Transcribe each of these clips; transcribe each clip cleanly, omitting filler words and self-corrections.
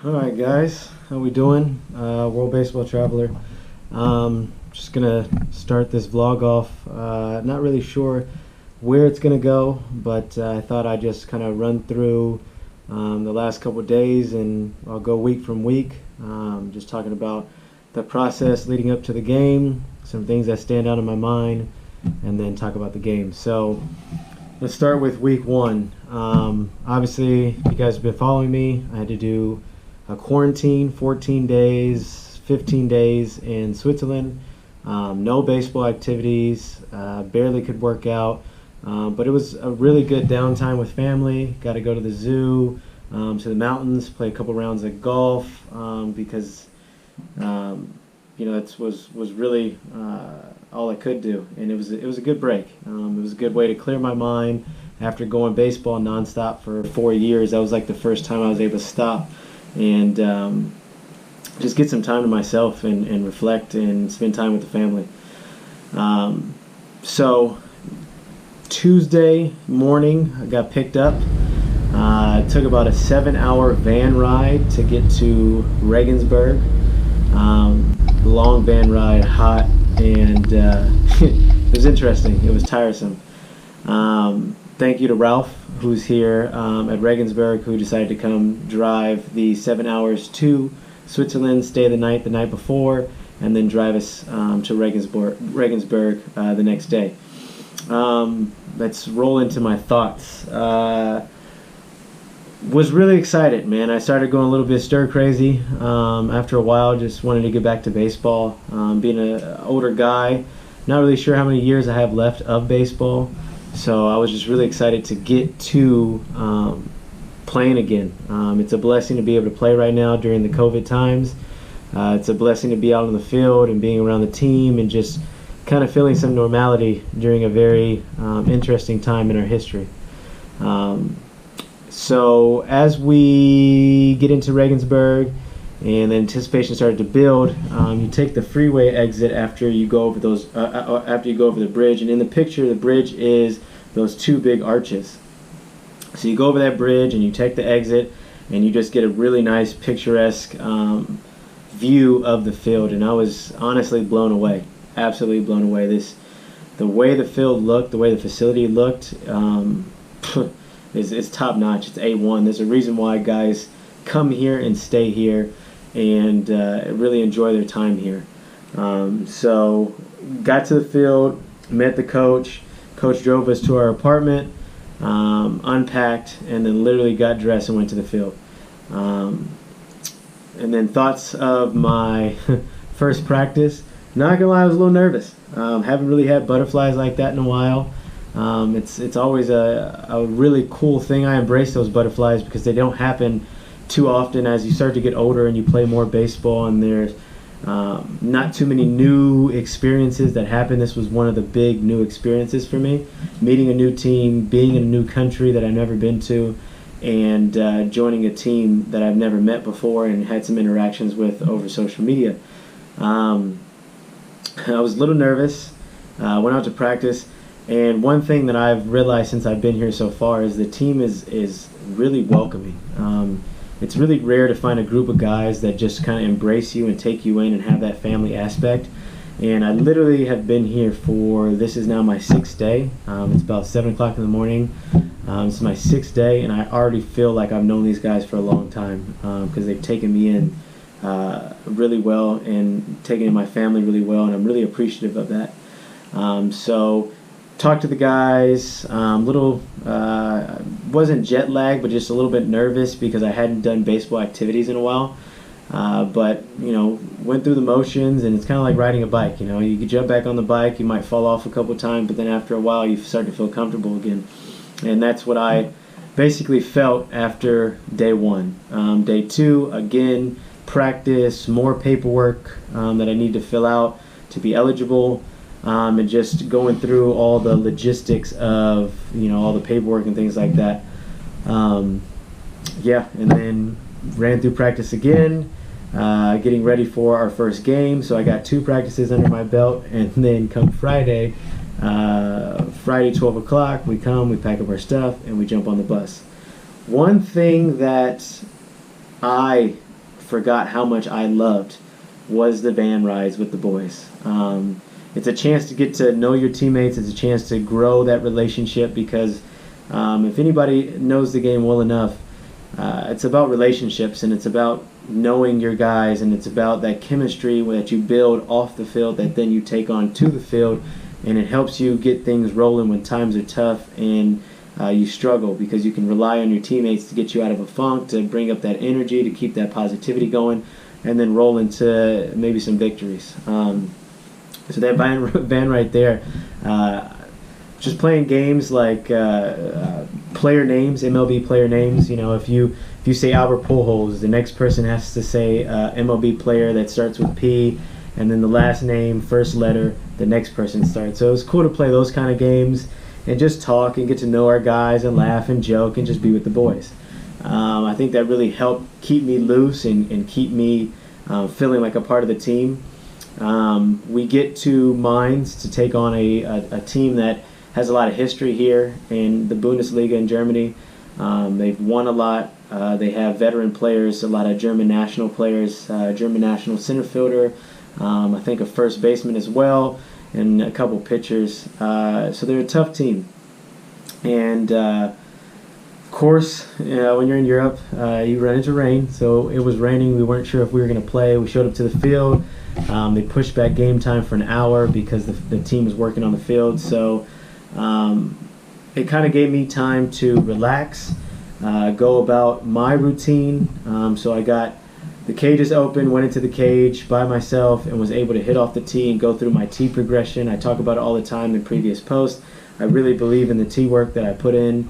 All right, guys, how we doing? World Baseball Traveler. Just gonna start this vlog off. Not really sure where it's gonna go, but I thought I'd just kind of run through the last couple of days, and I'll go week from week. Just talking about the process leading up to the game, some things that stand out in my mind, and then talk about the game. So let's start with week one. Obviously, if you guys have been following me, I had to do a quarantine, 14 days, 15 days in Switzerland. No baseball activities, barely could work out, but it was a really good downtime with family. Got to go to the zoo, to the mountains, play a couple rounds of golf, because that was really all I could do, and it was a good break. It was a good way to clear my mind after going baseball nonstop for 4 years. That was like the first time I was able to stop and just get some time to myself and reflect and spend time with the family. So Tuesday morning, I got picked up. It took about a 7-hour van ride to get to Regensburg. Long van ride, hot, and it was interesting. It was tiresome. Thank you to Ralph, who's here at Regensburg, who decided to come drive the 7 hours to Switzerland, stay the night before, and then drive us to Regensburg the next day. Let's roll into my thoughts. Was really excited, man. I started going a little bit stir crazy after a while. Just wanted to get back to baseball. Being an older guy, not really sure how many years I have left of baseball. So I was just really excited to get to playing again. It's a blessing to be able to play right now during the COVID times. It's a blessing to be out on the field and being around the team and just kind of feeling some normality during a very interesting time in our history. So as we get into Regensburg and the anticipation started to build, you take the freeway exit after you go over the bridge, and in the picture the bridge is those two big arches. So you go over that bridge and you take the exit and you just get a really nice picturesque view of the field, and I was honestly blown away, absolutely blown away. The way the field looked, the way the facility looked, is top notch. It's A1. There's a reason why guys come here and stay here and really enjoy their time here. So got to the field, met the coach. Coach drove us to our apartment, unpacked, and then literally got dressed and went to the field. And then thoughts of my first practice. Not gonna lie, I was a little nervous. Haven't really had butterflies like that in a while. It's always a really cool thing. I embrace those butterflies because they don't happen too often as you start to get older and you play more baseball, and there's not too many new experiences that happen. This was one of the big new experiences for me, meeting a new team, being in a new country that I've never been to, and joining a team that I've never met before and had some interactions with over social media. I was a little nervous, went out to practice, and one thing that I've realized since I've been here so far is the team is really welcoming. It's really rare to find a group of guys that just kind of embrace you and take you in and have that family aspect. And I literally have been here this is now my 6th day. It's about 7 o'clock in the morning. This is my 6th day, and I already feel like I've known these guys for a long time because they've taken me in really well and taken in my family really well, and I'm really appreciative of that. So talked to the guys, wasn't jet lagged, but just a little bit nervous because I hadn't done baseball activities in a while. But went through the motions, and it's kind of like riding a bike. You can jump back on the bike, you might fall off a couple times, but then after a while you start to feel comfortable again. And that's what I basically felt after day one. Day two, again, practice, more paperwork that I need to fill out to be eligible. And just going through all the logistics of all the paperwork and things like that. And then ran through practice again, getting ready for our first game. So I got 2 practices under my belt, and then come Friday 12 o'clock, we pack up our stuff, and we jump on the bus. One thing that I forgot how much I loved was the van rides with the boys. It's a chance to get to know your teammates. It's a chance to grow that relationship because if anybody knows the game well enough, it's about relationships, and it's about knowing your guys, and it's about that chemistry that you build off the field that then you take on to the field, and it helps you get things rolling when times are tough and you struggle, because you can rely on your teammates to get you out of a funk, to bring up that energy, to keep that positivity going, and then roll into maybe some victories. So that van right there, just playing games like player names, MLB player names. If you say Albert Pujols, the next person has to say MLB player that starts with P, and then the last name, first letter, the next person starts. So it was cool to play those kind of games and just talk and get to know our guys and laugh and joke and just be with the boys. I think that really helped keep me loose and keep me feeling like a part of the team. We get to Mainz to take on a team that has a lot of history here in the Bundesliga in Germany. They've won a lot. They have veteran players, a lot of German national players, German national center fielder, I think a first baseman as well, and a couple pitchers. So they're a tough team. And of course, when you're in Europe, you run into rain. So it was raining. We weren't sure if we were going to play. We showed up to the field. They pushed back game time for an hour because the team was working on the field. So it kind of gave me time to relax, go about my routine. So I got the cages open, went into the cage by myself, and was able to hit off the tee and go through my tee progression. I talk about it all the time in previous posts. I really believe in the tee work that I put in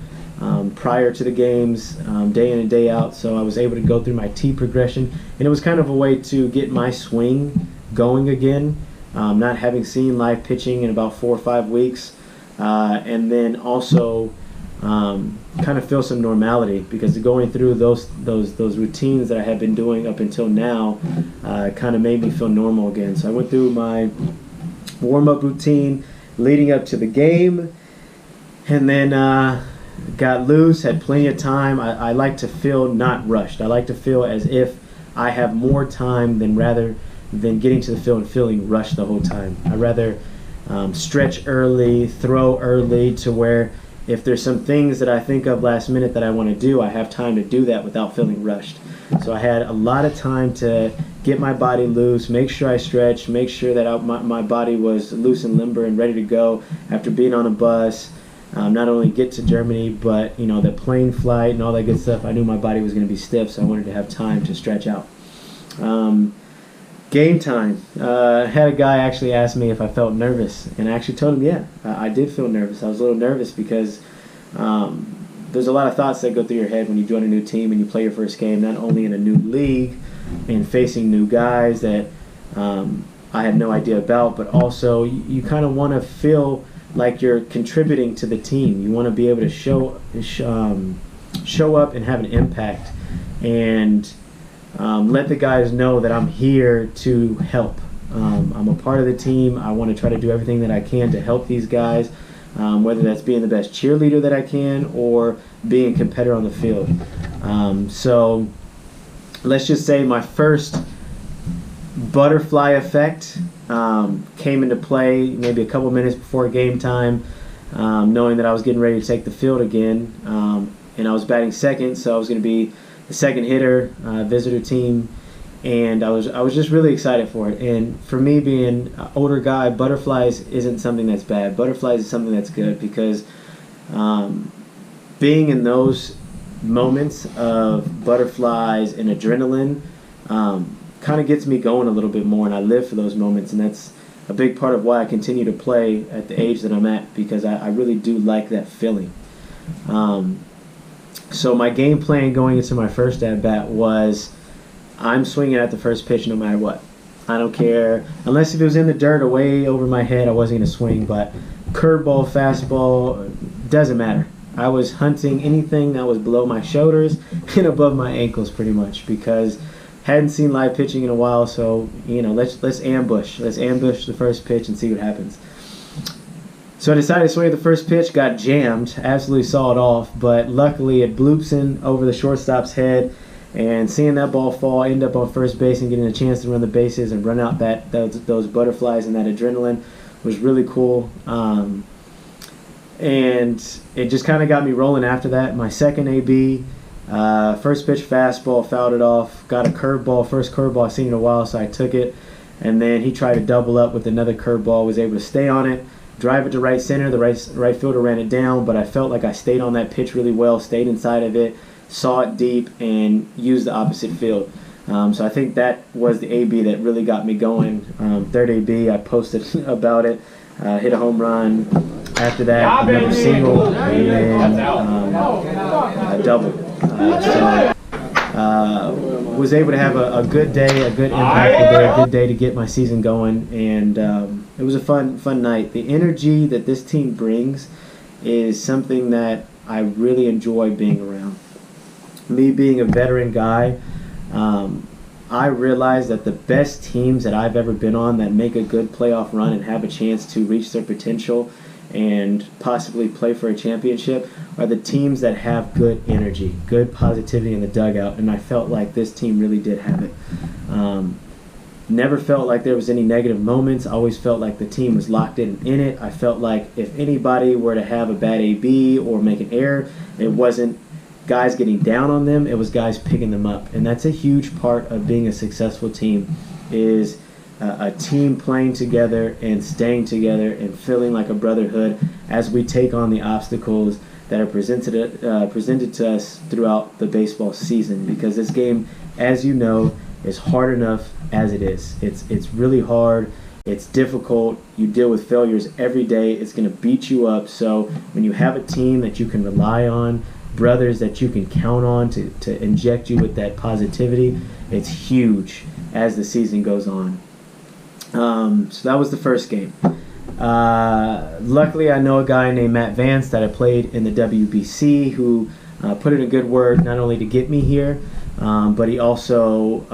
prior to the games, day in and day out. So I was able to go through my tee progression, and it was kind of a way to get my swing going again, not having seen live pitching in about 4 or 5 weeks. And then also kind of feel some normality, because going through those routines that I had been doing up until now kind of made me feel normal again. So I went through my warm-up routine leading up to the game, and then got loose, had plenty of time. I like to feel not rushed. I like to feel as if I have more time than getting to the field and feeling rushed the whole time. I'd rather stretch early, throw early, to where if there's some things that I think of last minute that I want to do, I have time to do that without feeling rushed. So I had a lot of time to get my body loose, make sure I stretched, make sure that my body was loose and limber and ready to go after being on a bus. Not only get to Germany, but the plane flight and all that good stuff. I knew my body was going to be stiff, so I wanted to have time to stretch out. Game time. Had a guy actually ask me if I felt nervous, and I actually told him, yeah, I did feel nervous. I was a little nervous because there's a lot of thoughts that go through your head when you join a new team and you play your first game, not only in a new league and facing new guys that I had no idea about, but also you kind of want to feel like you're contributing to the team. You want to be able to show up and have an impact, and let the guys know that I'm here to help. I'm a part of the team. I want to try to do everything that I can to help these guys, whether that's being the best cheerleader that I can or being a competitor on the field. So let's just say my first butterfly effect came into play maybe a couple minutes before game time, knowing that I was getting ready to take the field again, and I was batting second, so I was going to be the second hitter, visitor team, and I was just really excited for it. And for me, being an older guy, butterflies isn't something that's bad. Butterflies is something that's good, because being in those moments of butterflies and adrenaline kind of gets me going a little bit more, and I live for those moments, and that's a big part of why I continue to play at the age that I'm at, because I really do like that feeling. So my game plan going into my first at-bat was, I'm swinging at the first pitch no matter what. I don't care. Unless if it was in the dirt or way over my head, I wasn't going to swing. But curveball, fastball, doesn't matter. I was hunting anything that was below my shoulders and above my ankles pretty much, because hadn't seen live pitching in a while. So, let's ambush. Let's ambush the first pitch and see what happens. So I decided to swing at the first pitch, got jammed, absolutely saw it off, but luckily it bloops in over the shortstop's head, And seeing that ball fall, end up on first base and getting a chance to run the bases and run out those butterflies and that adrenaline was really cool. And it just kind of got me rolling after that. My second AB, first pitch fastball, fouled it off, got a curveball, first curveball I've seen in a while, so I took it. And then he tried to double up with another curveball, was able to stay on it, drive it to right center. The right fielder ran it down, but I felt like I stayed on that pitch really well, stayed inside of it, saw it deep, and used the opposite field. So I think that was the AB that really got me going. Third AB, I posted about it, hit a home run. After that, another single, and then a double. Was able to have a good day, a good impactful day, a good day to get my season going, and it was a fun night. The energy that this team brings is something that I really enjoy being around. Me being a veteran guy, I realize that the best teams that I've ever been on that make a good playoff run and have a chance to reach their potential and possibly play for a championship are the teams that have good energy, good positivity in the dugout, and I felt like this team really did have it. Never felt like there was any negative moments. I always felt like the team was locked in it. I felt like if anybody were to have a bad AB or make an error, it wasn't guys getting down on them, it was guys picking them up. And that's a huge part of being a successful team, is a team playing together and staying together and feeling like a brotherhood as we take on the obstacles that are presented to us throughout the baseball season. Because this game, as you know, is hard enough as it is. It's really hard. It's difficult. You deal with failures every day. It's going to beat you up. So when you have a team that you can rely on, brothers that you can count on to inject you with that positivity, it's huge as the season goes on. So that was the first game. Luckily, I know a guy named Matt Vance that I played in the WBC who put in a good word not only to get me here, but he also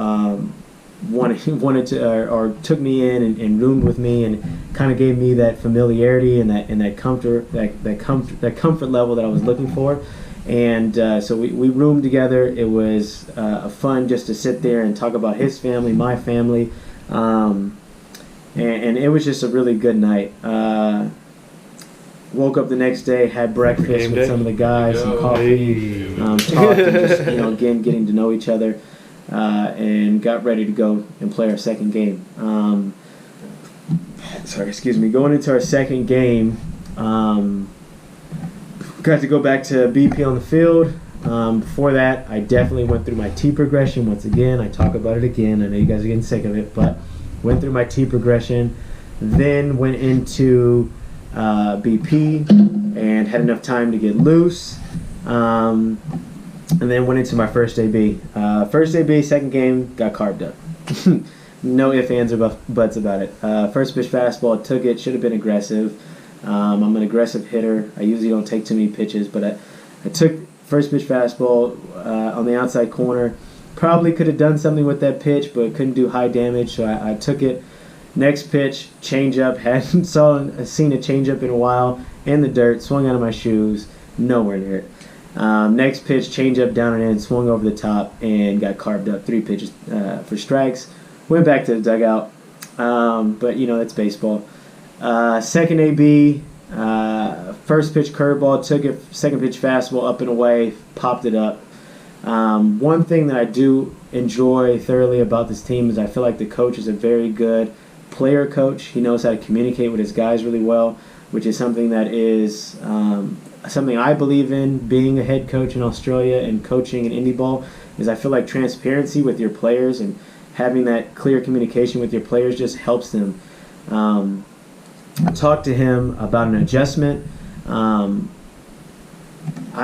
wanted to or took me in and roomed with me and kind of gave me that familiarity and that comfort level that I was looking for. And so we roomed together. It was fun just to sit there and talk about his family, my family. And it was just a really good night. Woke up the next day, had breakfast with some of the guys, some coffee, talked, and just again getting to know each other, and got ready to go and play our second game. Going into our second game, got to go back to BP on the field. Before that, I definitely went through my T progression. Once again, I talk about it again. I know you guys are getting sick of it, but went through my T progression, then went into BP and had enough time to get loose, and then went into my first AB. First AB, second game, got carved up. No ifs, ands, or buts about it. First pitch fastball, took it, should have been aggressive. I'm an aggressive hitter. I usually don't take too many pitches, but I took first pitch fastball on the outside corner. Probably could have done something with that pitch, but couldn't do high damage, so I took it. Next pitch, changeup. Hadn't seen a changeup in a while. In the dirt, swung out of my shoes, nowhere near it. Next pitch, changeup down and in, swung over the top, and got carved up. 3 pitches for strikes. Went back to the dugout, but that's baseball. Second AB, first pitch curveball, took it. Second pitch fastball, up and away, popped it up. One thing that I do enjoy thoroughly about this team is I feel like the coach is a very good player coach. He knows how to communicate with his guys really well, which is something that is something I believe in being a head coach in Australia and coaching in indie ball, is I feel like transparency with your players and having that clear communication with your players just helps them. I talked to him about an adjustment. I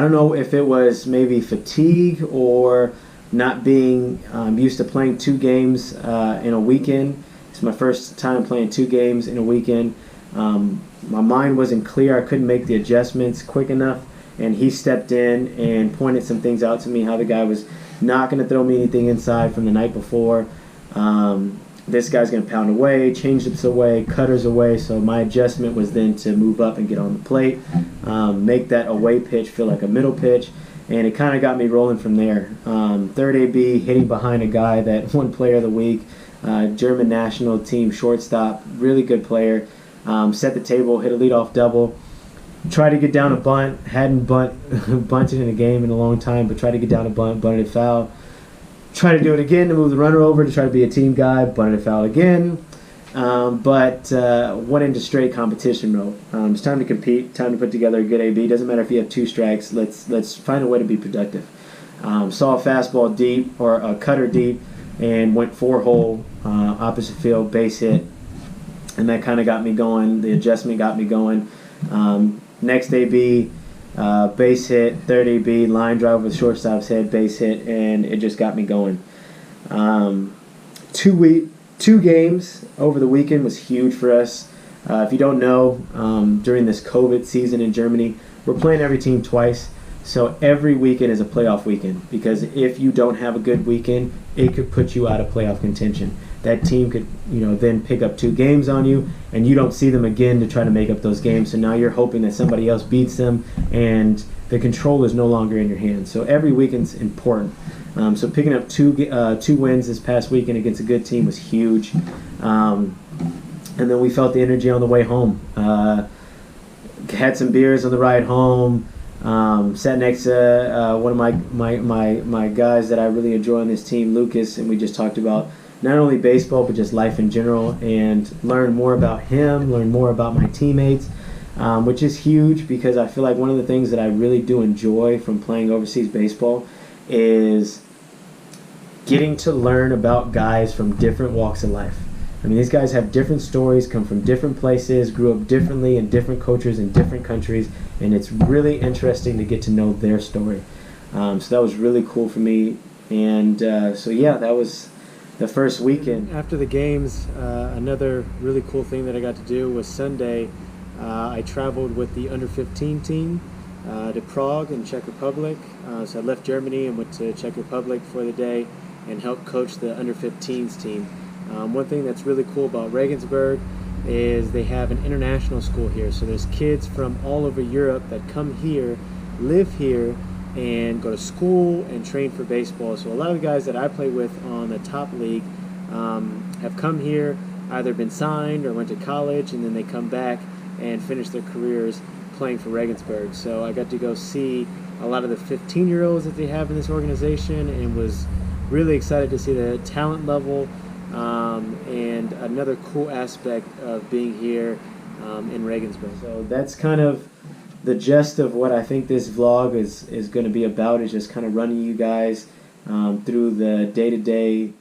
don't know if it was maybe fatigue or not being used to playing 2 games in a weekend. It's my first time playing 2 games in a weekend. My mind wasn't clear. I couldn't make the adjustments quick enough, and he stepped in and pointed some things out to me, how the guy was not going to throw me anything inside from the night before. This guy's going to pound away, changeups away, cutters away. So my adjustment was then to move up and get on the plate, make that away pitch feel like a middle pitch, and it kind of got me rolling from there. Third AB, hitting behind a guy that won Player of the Week, German national team shortstop, really good player. Set the table, hit a leadoff double. Tried to get down a bunt, hadn't bunted in a game in a long time, but tried to get down a bunt, bunted it foul. Tried to do it again to move the runner over to try to be a team guy, bunted it foul again. But went into straight competition mode. It's time to compete, time to put together a good AB. Doesn't matter if you have 2 strikes. Let's find a way to be productive. Saw a fastball deep, or a cutter deep, and went 4-hole, opposite field, base hit. And that kind of got me going. The adjustment got me going. Next AB, base hit. Third AB, line drive with shortstop's head, base hit, and it just got me going. 2 games over the weekend was huge for us. If you don't know, during this COVID season in Germany, we're playing every team twice. So every weekend is a playoff weekend, because if you don't have a good weekend, it could put you out of playoff contention. That team could, then pick up 2 games on you, and you don't see them again to try to make up those games. So now you're hoping that somebody else beats them, and the control is no longer in your hands. So every weekend's important. So picking up 2 wins this past weekend against a good team was huge. And then we felt the energy on the way home. Had some beers on the ride home. Sat next to one of my guys that I really enjoy on this team, Lucas, and we just talked about not only baseball but just life in general, and learn more about him, learn more about my teammates, which is huge, because I feel like one of the things that I really do enjoy from playing overseas baseball is getting to learn about guys from different walks of life. I mean, these guys have different stories, come from different places, grew up differently in different cultures in different countries, and it's really interesting to get to know their story. So that was really cool for me. And so yeah, that was the first weekend. After the games, another really cool thing that I got to do was Sunday. I traveled with the under-15 team to Prague in Czech Republic. So I left Germany and went to Czech Republic for the day and helped coach the under-15s team. One thing that's really cool about Regensburg is they have an international school here. So there's kids from all over Europe that come here, live here, and go to school and train for baseball. So a lot of the guys that I play with on the top league have come here, either been signed or went to college, and then they come back and finish their careers playing for Regensburg. So I got to go see a lot of the 15-year-olds that they have in this organization, and was really excited to see the talent level, and another cool aspect of being here in Regensburg. So that's kind of the gist of what I think this vlog is going to be about, is just kind of running you guys through the day-to-day